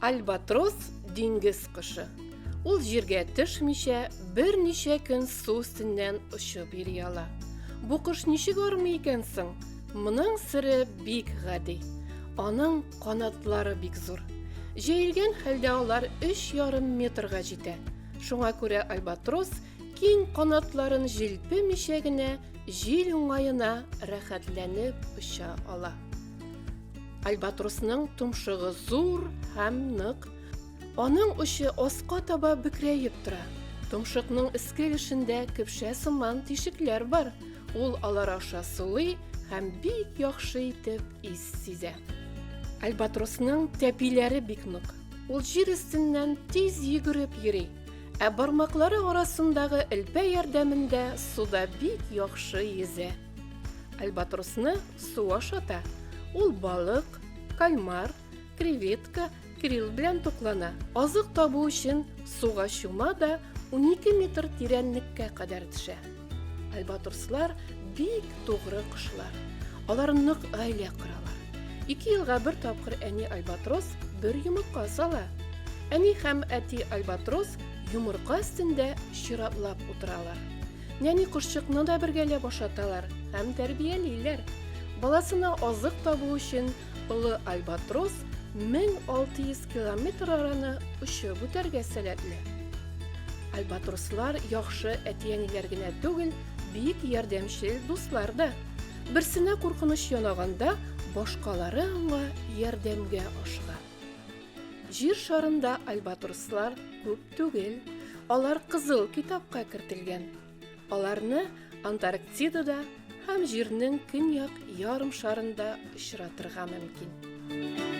Альбатрос диңгез кошы. Ул җиргә төшмичә, берничә көн су өстеннән очып йөри ала. Бу кош ничек армый икән соң? Моның сыры бик гади. Аның канатлары бик зур. Җәелгән хәлдә алар 3,5 метрга җитә. Шуңа күрә альбатрос киң канатларын җилпемичә генә җил уңаена рәхәтләнеп оча ала. Альбатросның тумшыгы зур һәм нык. Аның учы аска таба бөкрәеп тора. Тумшыкның эске ишендә көпшә сыман тишекләр бар. Ул алар аша сулый һәм бик яхшы итеп ис сизә. Альбатросның тәпиләре бик нык. Ул җир өстеннән тиз йөгереп йөри, ә бармаклары арасындагы элпә ярдәмендә суда бик яхшы йөзә. Альбатросны су ашата. Ул балык, кальмар, креветка, крил белән туклана. Азык табу өчен суга чума да 12 метр тирәнлеккә кадәр төшә. Альбатрослар бик тугры кошлар. Алар нык гаилә коралар. 2 елга бер тапкыр әни альбатрос бер йомырка сала. Әни һәм әти альбатрос йомырка өстендә чиратлап утыралар. Нәни кошчыкны да бергәләп ашаталар һәм тәрбиялиләр. Баласына азык табу өчен олы альбатрос 1600 километр араны очып үтәргә сәләтле. Альбатрослар яхшы әти-әниләр генә түгел, бик ярдәмчел дуслар да. Берсенә куркыныч янаганда, башкалары аңа ярдәмгә ашыга. Җир шарында альбатрослар күп түгел, алар кызыл китапка кертелгән. Аларны Антарктидада һәм җирнең көньяк ярым шарында очратырга мөмкин.